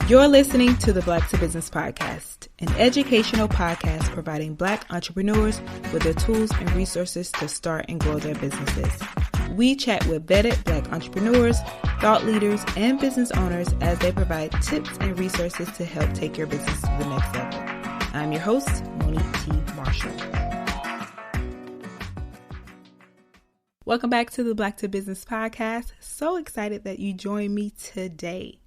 You're listening to the Black to Business Podcast, an educational podcast providing Black entrepreneurs with the tools and resources to start and grow their businesses. We chat with vetted Black entrepreneurs, thought leaders, and business owners as they provide tips and resources to help take your business to the next level. I'm your host, Monique T. Marshall. Welcome back to the Black to Business Podcast. So excited that you joined me today.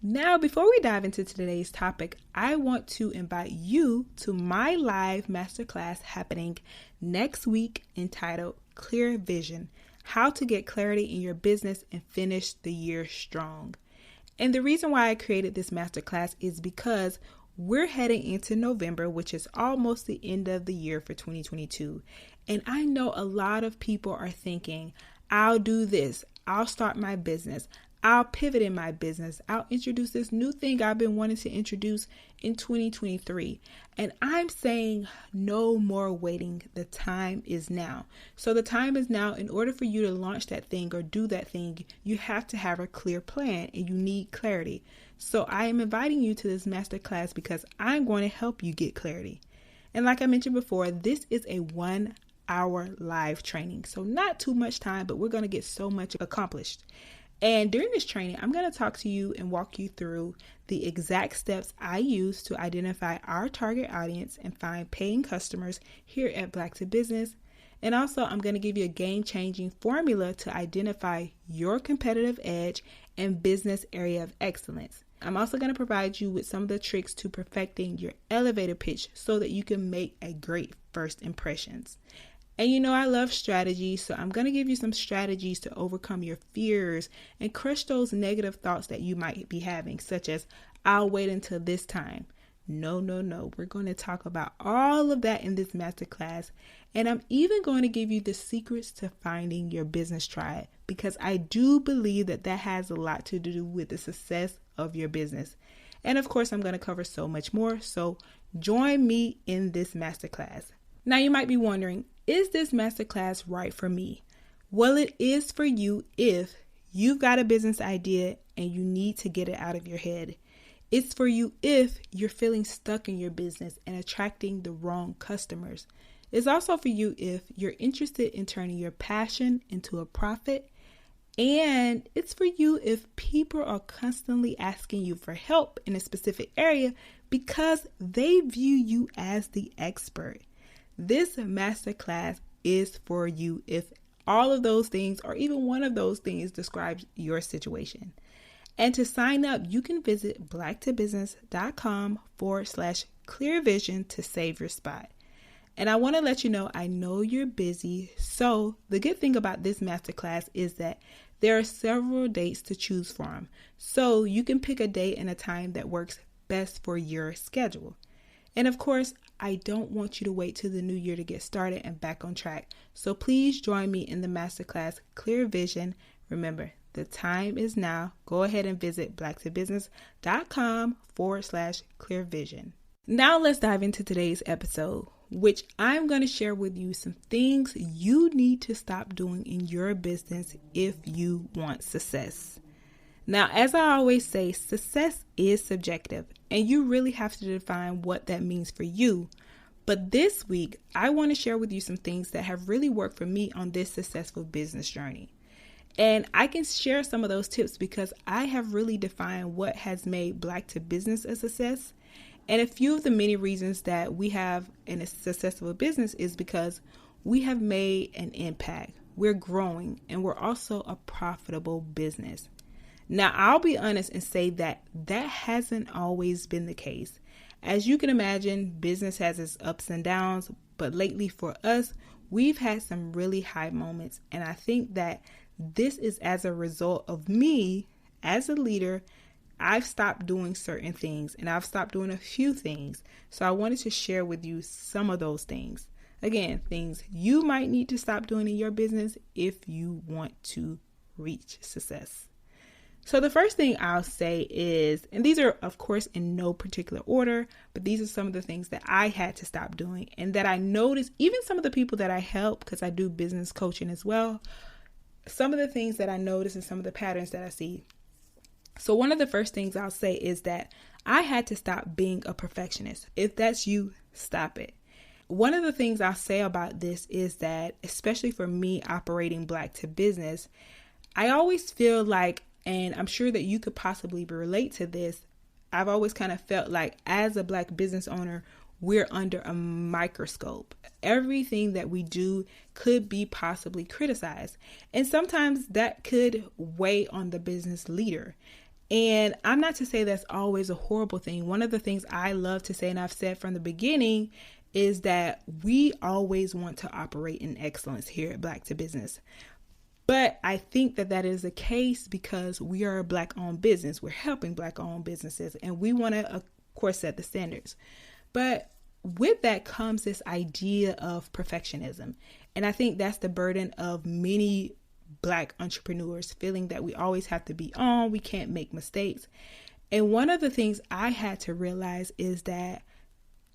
Now, before we dive into today's topic, I want to invite you to my live masterclass happening next week entitled Clear Vision: How to Get Clarity in Your Business and Finish the Year Strong. And the reason why I created this masterclass is because we're heading into November, which is almost the end of the year for 2022. And I know a lot of people are thinking, I'll do this, I'll start my business, I'll pivot in my business, I'll introduce this new thing I've been wanting to introduce in 2023. And I'm saying no more waiting. The time is now. So the time is now. In order for you to launch that thing or do that thing, you have to have a clear plan and you need clarity. So I am inviting you to this masterclass because I'm going to help you get clarity. And like I mentioned before, this is a 1-hour live training. So not too much time, but we're going to get so much accomplished. And during this training, I'm going to talk to you and walk you through the exact steps I use to identify our target audience and find paying customers here at Black to Business. And also, I'm going to give you a game-changing formula to identify your competitive edge and business area of excellence. I'm also going to provide you with some of the tricks to perfecting your elevator pitch so that you can make a great first impressions. And you know, I love strategy, so I'm going to give you some strategies to overcome your fears and crush those negative thoughts that you might be having, such as, I'll wait until this time. No. We're going to talk about all of that in this masterclass. And I'm even going to give you the secrets to finding your business tribe, because I do believe that that has a lot to do with the success of your business. And of course, I'm going to cover so much more. So join me in this masterclass. Now, you might be wondering, is this masterclass right for me? Well, it is for you if you've got a business idea and you need to get it out of your head. It's for you if you're feeling stuck in your business and attracting the wrong customers. It's also for you if you're interested in turning your passion into a profit. And it's for you if people are constantly asking you for help in a specific area because they view you as the expert. This masterclass is for you if all of those things or even one of those things describes your situation. And to sign up, you can visit blacktobusiness.com/clearvision to save your spot. And I want to let you know, I know you're busy. So the good thing about this masterclass is that there are several dates to choose from. So you can pick a date and a time that works best for your schedule. And of course, I don't want you to wait till the new year to get started and back on track. So please join me in the masterclass Clear Vision. Remember, the time is now. Go ahead and visit blacktobusiness.com/clearvision. Now let's dive into today's episode, which I'm going to share with you some things you need to stop doing in your business if you want success. Now, as I always say, success is subjective, and you really have to define what that means for you. But this week, I want to share with you some things that have really worked for me on this successful business journey. And I can share some of those tips because I have really defined what has made Black to Business a success. And a few of the many reasons that we have in a successful business is because we have made an impact. We're growing, and we're also a profitable business. Now, I'll be honest and say that hasn't always been the case. As you can imagine, business has its ups and downs, but lately for us, we've had some really high moments. And I think that this is as a result of me as a leader. I've stopped doing certain things and I've stopped doing a few things. So I wanted to share with you some of those things. Again, things you might need to stop doing in your business if you want to reach success. So the first thing I'll say is, and these are of course in no particular order, but these are some of the things that I had to stop doing and that I noticed even some of the people that I help, because I do business coaching as well, some of the things that I notice and some of the patterns that I see. So one of the first things I'll say is that I had to stop being a perfectionist. If that's you, stop it. One of the things I'll say about this is that, especially for me operating Black to Business, I always feel like, and I'm sure that you could possibly relate to this, I've always kind of felt like as a Black business owner, we're under a microscope. Everything that we do could be possibly criticized. And sometimes that could weigh on the business leader. And I'm not to say that's always a horrible thing. One of the things I love to say, and I've said from the beginning, is that we always want to operate in excellence here at Black to Business. But I think that that is the case because we are a Black-owned business. We're helping Black-owned businesses, and we want to, of course, set the standards. But with that comes this idea of perfectionism. And I think that's the burden of many Black entrepreneurs, feeling that we always have to be on, we can't make mistakes. And one of the things I had to realize is that,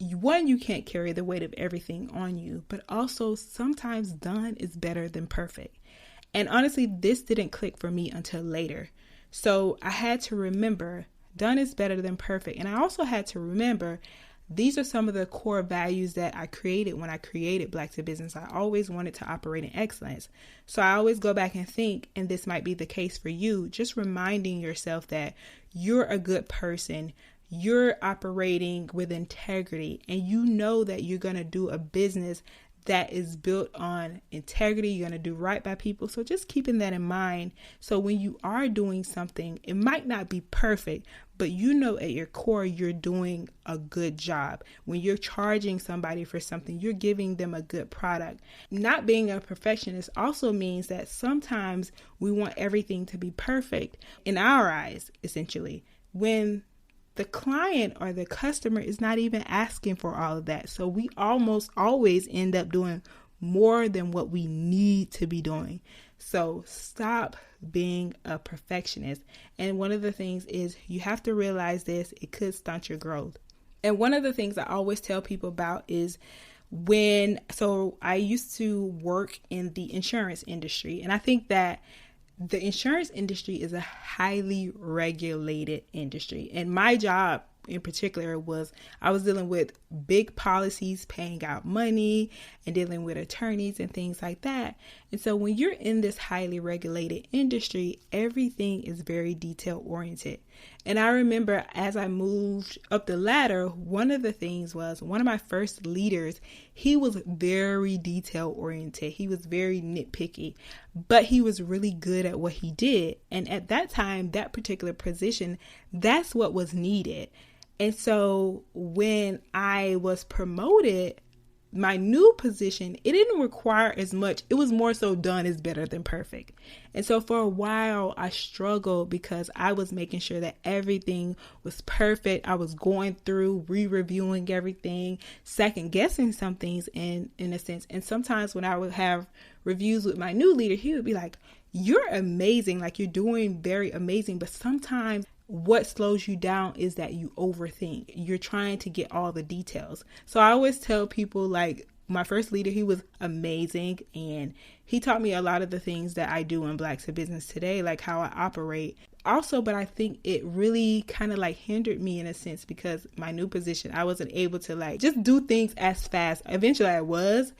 one, you can't carry the weight of everything on you, but also sometimes done is better than perfect. And honestly, this didn't click for me until later. So I had to remember done is better than perfect. And I also had to remember these are some of the core values that I created when I created Black to Business. I always wanted to operate in excellence. So I always go back and think, and this might be the case for you, just reminding yourself that you're a good person, you're operating with integrity, and you know that you're going to do a business that is built on integrity. You're going to do right by people. So just keeping that in mind. So when you are doing something, it might not be perfect, but you know at your core, you're doing a good job. When you're charging somebody for something, you're giving them a good product. Not being a perfectionist also means that sometimes we want everything to be perfect in our eyes, essentially, when the client or the customer is not even asking for all of that. So we almost always end up doing more than what we need to be doing. So stop being a perfectionist. And one of the things is you have to realize this, it could stunt your growth. And one of the things I always tell people about is so I used to work in the insurance industry. And I think that the insurance industry is a highly regulated industry. And my job in particular I was dealing with big policies, paying out money and dealing with attorneys and things like that. And so when you're in this highly regulated industry, everything is very detail oriented. And I remember as I moved up the ladder, one of the things was one of my first leaders, he was very detail oriented. He was very nitpicky, but he was really good at what he did. And at that time, that particular position, that's what was needed. And so when I was promoted, my new position, it didn't require as much. It was more so done is better than perfect. And so for a while, I struggled because I was making sure that everything was perfect. I was going through, re-reviewing everything, second guessing some things in a sense. And sometimes when I would have reviews with my new leader, he would be like, "You're amazing. Like, you're doing very amazing." But sometimes what slows you down is that you overthink. You're trying to get all the details. So I always tell people, like, my first leader, he was amazing. And he taught me a lot of the things that I do in Black to Business today, like how I operate. Also, but I think it really kind of like hindered me in a sense because my new position, I wasn't able to like just do things as fast. Eventually I was,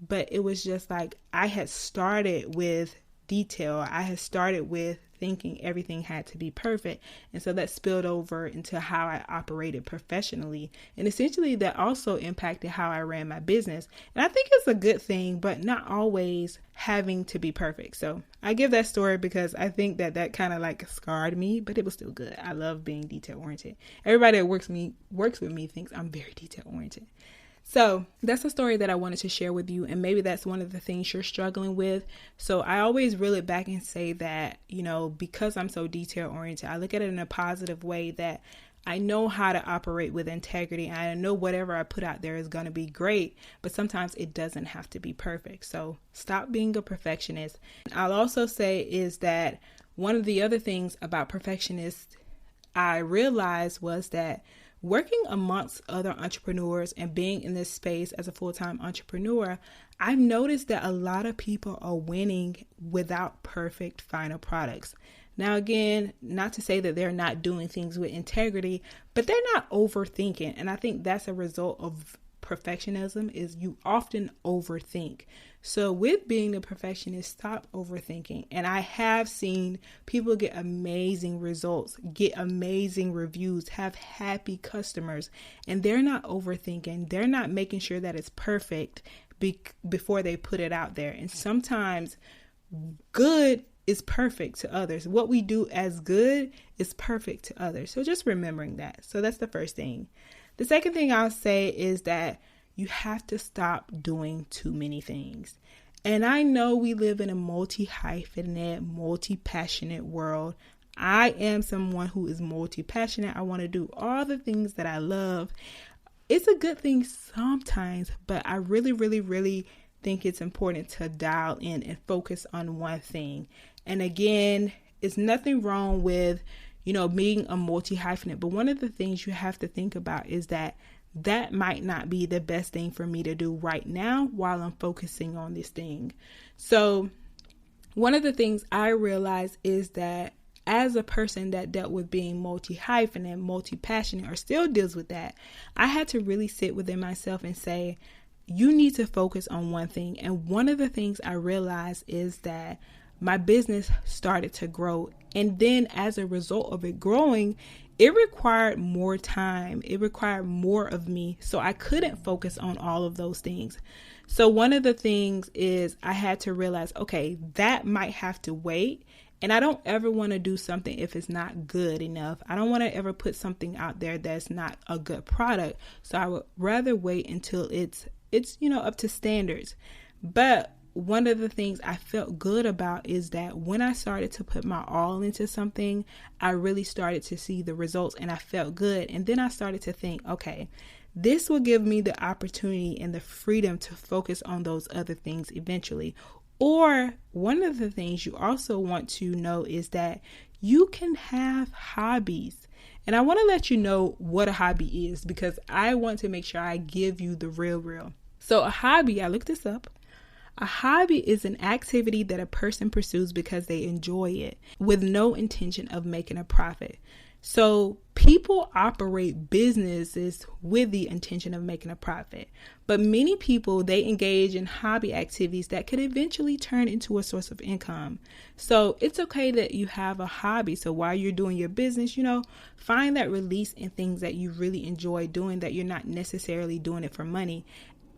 but it was just like I had started with detail. I had started with thinking everything had to be perfect. And so that spilled over into how I operated professionally. And essentially that also impacted how I ran my business. And I think it's a good thing, but not always having to be perfect. So I give that story because I think that kind of like scarred me, but it was still good. I love being detail oriented. Everybody that works with me thinks I'm very detail oriented. So that's a story that I wanted to share with you. And maybe that's one of the things you're struggling with. So I always reel it back and say that, because I'm so detail oriented, I look at it in a positive way that I know how to operate with integrity. And I know whatever I put out there is going to be great, but sometimes it doesn't have to be perfect. So stop being a perfectionist. I'll also say is that one of the other things about perfectionists I realized was that working amongst other entrepreneurs and being in this space as a full-time entrepreneur, I've noticed that a lot of people are winning without perfect final products. Now, again, not to say that they're not doing things with integrity, but they're not overthinking. And I think that's a result of perfectionism, is you often overthink. So with being the perfectionist, stop overthinking. And I have seen people get amazing results, get amazing reviews, have happy customers, and they're not overthinking. They're not making sure that it's perfect before they put it out there. And sometimes good is perfect to others. What we do as good is perfect to others. So just remembering that. So that's the first thing. The second thing I'll say is that you have to stop doing too many things. And I know we live in a multi-hyphenate, multi-passionate world. I am someone who is multi-passionate. I want to do all the things that I love. It's a good thing sometimes, but I really, really, really think it's important to dial in and focus on one thing. And again, it's nothing wrong with being a multi-hyphenate. But one of the things you have to think about is that might not be the best thing for me to do right now while I'm focusing on this thing. So one of the things I realized is that as a person that dealt with being multi-hyphenate, multi-passionate, or still deals with that, I had to really sit within myself and say, you need to focus on one thing. And one of the things I realized is that my business started to grow. And then as a result of it growing, it required more time. It required more of me. So I couldn't focus on all of those things. So one of the things is I had to realize, okay, that might have to wait. And I don't ever want to do something if it's not good enough. I don't want to ever put something out there that's not a good product. So I would rather wait until it's up to standards. But one of the things I felt good about is that when I started to put my all into something, I really started to see the results and I felt good. And then I started to think, okay, this will give me the opportunity and the freedom to focus on those other things eventually. Or one of the things you also want to know is that you can have hobbies. And I want to let you know what a hobby is, because I want to make sure I give you the real. So a hobby, I looked this up. A hobby is an activity that a person pursues because they enjoy it with no intention of making a profit. So people operate businesses with the intention of making a profit, but many people, they engage in hobby activities that could eventually turn into a source of income. So it's okay that you have a hobby. So while you're doing your business, find that release in things that you really enjoy doing, that you're not necessarily doing it for money.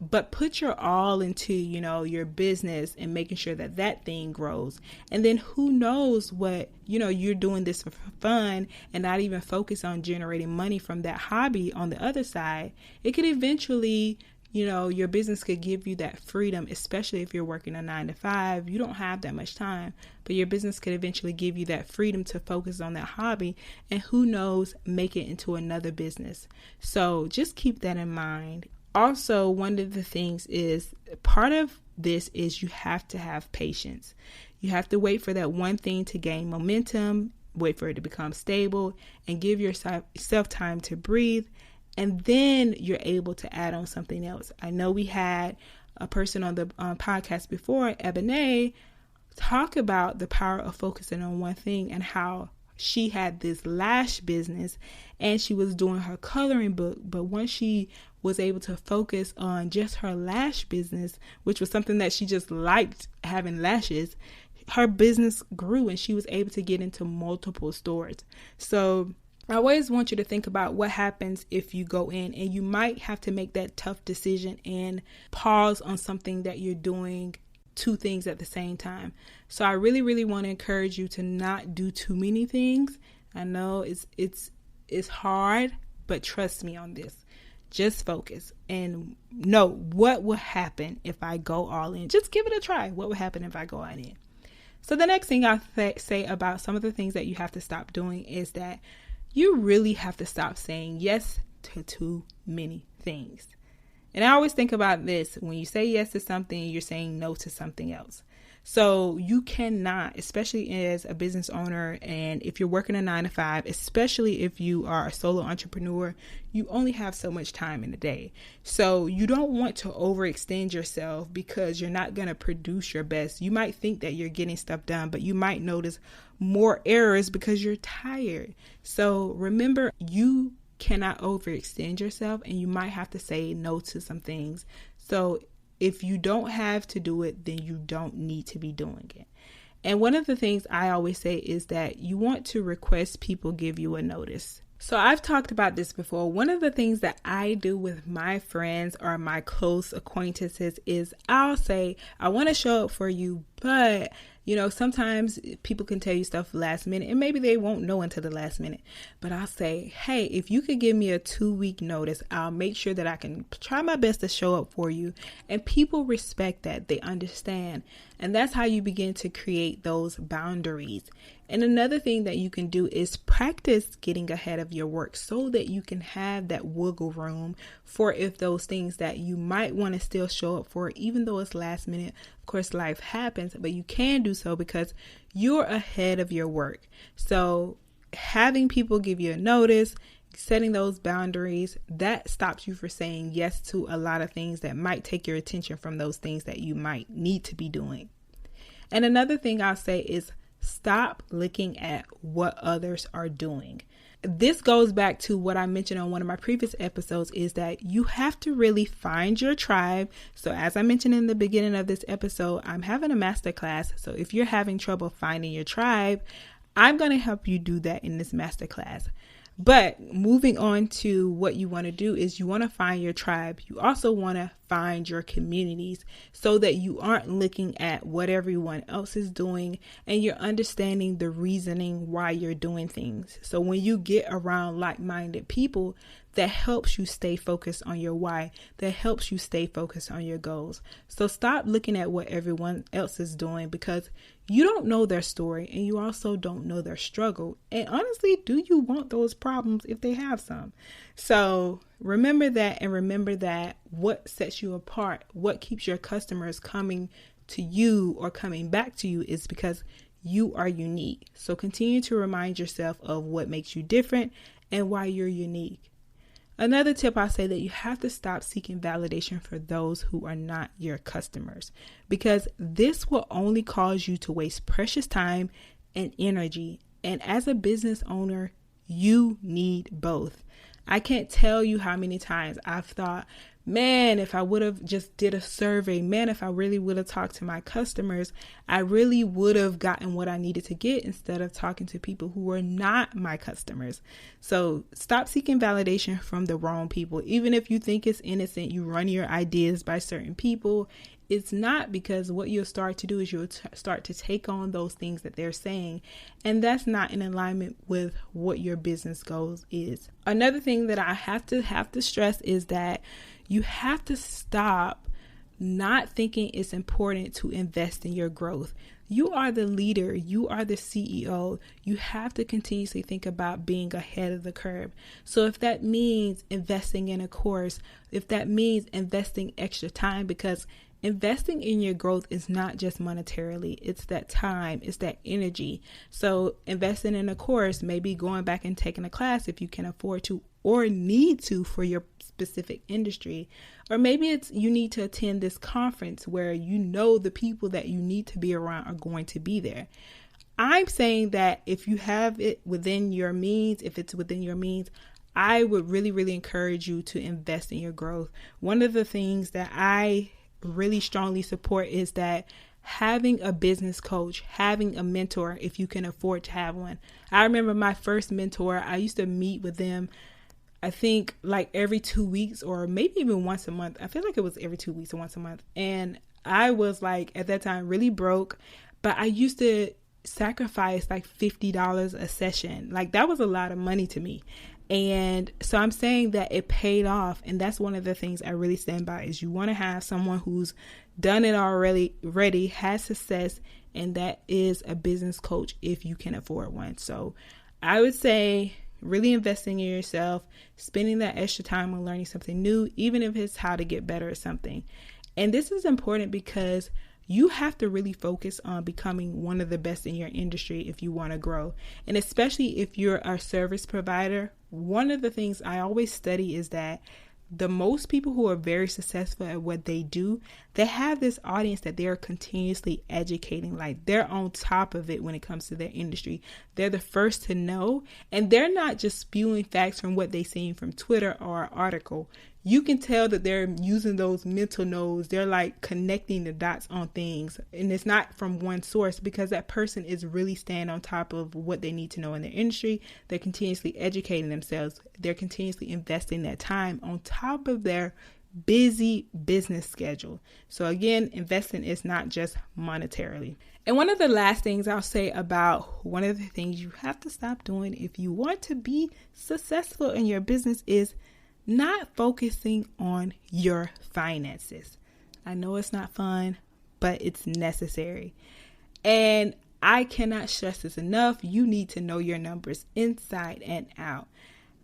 But put your all into, your business and making sure that that thing grows. And then who knows what, you're doing this for fun and not even focus on generating money from that hobby on the other side. It could eventually, your business could give you that freedom, especially if you're working a 9-to-5. You don't have that much time, but your business could eventually give you that freedom to focus on that hobby. And who knows, make it into another business. So just keep that in mind. Also, one of the things is part of this is you have to have patience. You have to wait for that one thing to gain momentum, wait for it to become stable, and give yourself time to breathe. And then you're able to add on something else. I know we had a person on the podcast before, Ebony, talk about the power of focusing on one thing and how she had this lash business and she was doing her coloring book. But once she was able to focus on just her lash business, which was something that she just liked, having lashes, her business grew and she was able to get into multiple stores. So I always want you to think about what happens if you go in and you might have to make that tough decision and pause on something that you're doing, two things at the same time. So I really, really want to encourage you to not do too many things. I know it's hard, but trust me on this. Just focus and know what will happen if I go all in. Just give it a try. What will happen if I go all in? So the next thing I'll say about some of the things that you have to stop doing is that you really have to stop saying yes to too many things. And I always think about this. When you say yes to something, you're saying no to something else. So you cannot, especially as a business owner, and if you're working a 9 to 5, especially if you are a solo entrepreneur, you only have so much time in a day. So you don't want to overextend yourself because you're not going to produce your best. You might think that you're getting stuff done, but you might notice more errors because you're tired. So remember, you cannot overextend yourself, and you might have to say no to some things. So if you don't have to do it, then you don't need to be doing it. And one of the things I always say is that you want to request people give you a notice. So I've talked about this before. One of the things that I do with my friends or my close acquaintances is I'll say, I want to show up for you, but sometimes people can tell you stuff last minute and maybe they won't know until the last minute. But I'll say, hey, if you could give me a 2-week notice, I'll make sure that I can try my best to show up for you. And people respect that. They understand. And that's how you begin to create those boundaries. And another thing that you can do is practice getting ahead of your work so that you can have that wiggle room for if those things that you might want to still show up for, even though it's last minute. Of course, life happens, but you can do so because you're ahead of your work. So having people give you a notice, setting those boundaries, that stops you from saying yes to a lot of things that might take your attention from those things that you might need to be doing. And another thing I'll say is stop looking at what others are doing. This goes back to what I mentioned on one of my previous episodes, is that you have to really find your tribe. So as I mentioned in the beginning of this episode, I'm having a masterclass. So if you're having trouble finding your tribe, I'm going to help you do that in this masterclass. But moving on to what you want to do is you want to find your tribe. You also want to find your communities so that you aren't looking at what everyone else is doing and you're understanding the reasoning why you're doing things. So when you get around like-minded people, that helps you stay focused on your why, that helps you stay focused on your goals. So stop looking at what everyone else is doing because you don't know their story and you also don't know their struggle. And honestly, do you want those problems if they have some? So remember that, and remember that what sets you apart, what keeps your customers coming to you or coming back to you is because you are unique. So continue to remind yourself of what makes you different and why you're unique. Another tip I say that you have to stop seeking validation for those who are not your customers, because this will only cause you to waste precious time and energy. And as a business owner, you need both. I can't tell you how many times I've thought, man, if I would have just did a survey, man, if I really would have talked to my customers, I really would have gotten what I needed to get instead of talking to people who were not my customers. So stop seeking validation from the wrong people. Even if you think it's innocent, you run your ideas by certain people. It's not, because what you'll start to do is you'll start to take on those things that they're saying. And that's not in alignment with what your business goals is. Another thing that I have to stress is that you have to stop not thinking it's important to invest in your growth. You are the leader. You are the CEO. You have to continuously think about being ahead of the curve. So if that means investing in a course, if that means investing extra time, because investing in your growth is not just monetarily, it's that time, it's that energy. So investing in a course, maybe going back and taking a class if you can afford to or need to for your specific industry. Or maybe it's you need to attend this conference where you know the people that you need to be around are going to be there. I'm saying that if you have it within your means, if it's within your means, I would really, really encourage you to invest in your growth. One of the things that I really strongly support is that having a business coach, having a mentor, if you can afford to have one. I remember my first mentor, I used to meet with them, I think like every 2 weeks or maybe even once a month. I feel like it was every 2 weeks or once a month. And I was like, at that time, really broke, but I used to sacrifice like $50 a session. Like that was a lot of money to me. And so I'm saying that it paid off. And that's one of the things I really stand by is you want to have someone who's done it already, has success, and that is a business coach if you can afford one. So I would say really investing in yourself, spending that extra time on learning something new, even if it's how to get better at something. And this is important because you have to really focus on becoming one of the best in your industry if you want to grow. And especially if you're a service provider, one of the things I always study is that the most people who are very successful at what they do, they have this audience that they're continuously educating. Like, they're on top of it when it comes to their industry. They're the first to know, and they're not just spewing facts from what they seen from Twitter or an article. You can tell that they're using those mental nodes. They're like connecting the dots on things. And it's not from one source, because that person is really staying on top of what they need to know in their industry. They're continuously educating themselves. They're continuously investing that time on top of their busy business schedule. So again, investing is not just monetarily. And one of the last things I'll say about one of the things you have to stop doing if you want to be successful in your business is not focusing on your finances. I know it's not fun, but it's necessary. And I cannot stress this enough. You need to know your numbers inside and out.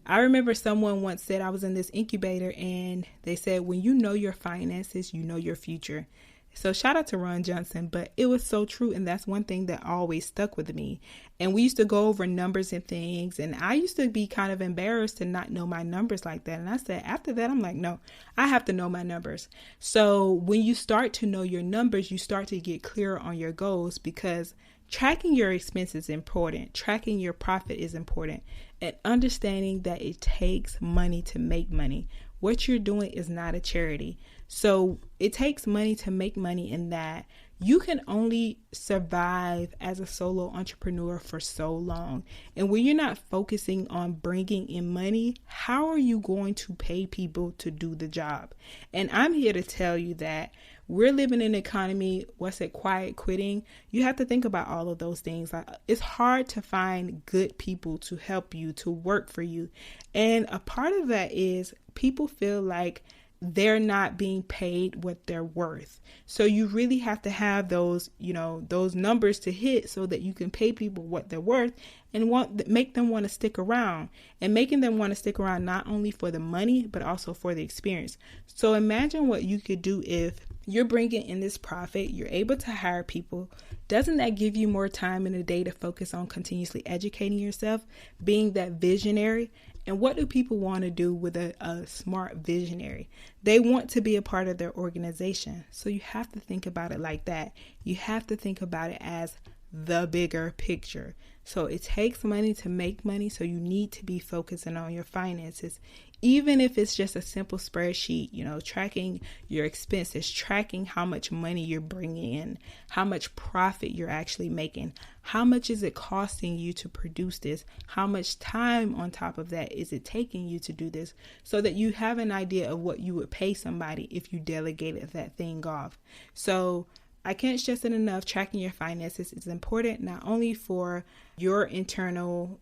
I remember someone once said, I was in this incubator, and they said, when you know your finances, you know your future. So shout out to Ron Johnson, but it was so true. And that's one thing that always stuck with me. And we used to go over numbers and things. And I used to be kind of embarrassed to not know my numbers like that. And I said, after that, I'm like, no, I have to know my numbers. So when you start to know your numbers, you start to get clearer on your goals, because tracking your expenses is important. Tracking your profit is important. And understanding that it takes money to make money. What you're doing is not a charity. So it takes money to make money, in that you can only survive as a solo entrepreneur for so long. And when you're not focusing on bringing in money, how are you going to pay people to do the job? And I'm here to tell you that we're living in an economy, quiet quitting. You have to think about all of those things. It's hard to find good people to help you, to work for you. And a part of that is people feel like they're not being paid what they're worth. So you really have to have those numbers to hit so that you can pay people what they're worth and make them want to stick around, and making them want to stick around not only for the money, but also for the experience. So imagine what you could do if you're bringing in this profit, you're able to hire people. Doesn't that give you more time in the day to focus on continuously educating yourself, being that visionary? And what do people want to do with a smart visionary? They want to be a part of their organization. So you have to think about it like that. You have to think about it as the bigger picture. So it takes money to make money. So you need to be focusing on your finances. Even if it's just a simple spreadsheet, tracking your expenses, tracking how much money you're bringing in, how much profit you're actually making, how much is it costing you to produce this, how much time on top of that is it taking you to do this, so that you have an idea of what you would pay somebody if you delegated that thing off. So I can't stress it enough. Tracking your finances is important, not only for you internally,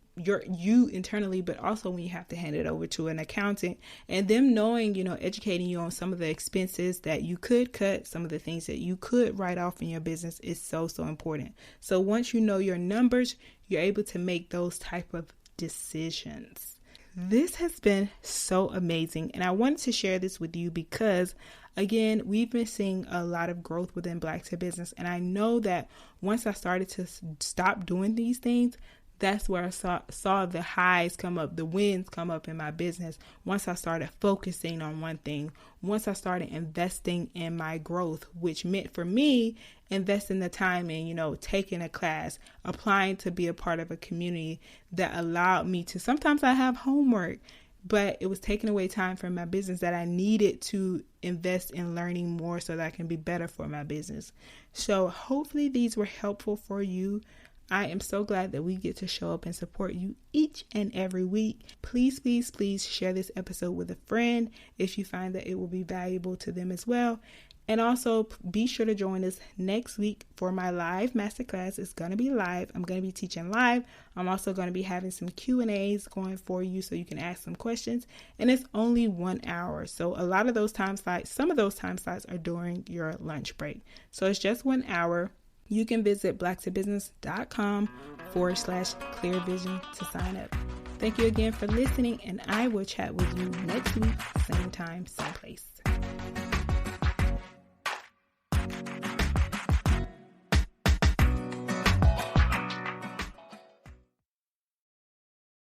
but also when you have to hand it over to an accountant, and them knowing, educating you on some of the expenses that you could cut, some of the things that you could write off in your business is so important. So once you know your numbers, you're able to make those type of decisions. This has been so amazing, and I wanted to share this with you because, again, we've been seeing a lot of growth within Black to Business, and I know that once I started to stop doing these things, that's where I saw the highs come up, the wins come up in my business. Once I started focusing on one thing, once I started investing in my growth, which meant for me, investing the time in, taking a class, applying to be a part of a community that allowed me to, sometimes I have homework, but it was taking away time from my business that I needed to invest in learning more so that I can be better for my business. So hopefully these were helpful for you. I am so glad that we get to show up and support you each and every week. Please, please, please share this episode with a friend if you find that it will be valuable to them as well. And also be sure to join us next week for my live masterclass. It's going to be live. I'm going to be teaching live. I'm also going to be having some Q&As going for you so you can ask some questions. And it's only 1 hour. So a lot of those time slots, some of those time slots are during your lunch break. So it's just 1 hour. You can visit blacktobusiness.com/clear vision to sign up. Thank you again for listening, and I will chat with you next week, same time, same place.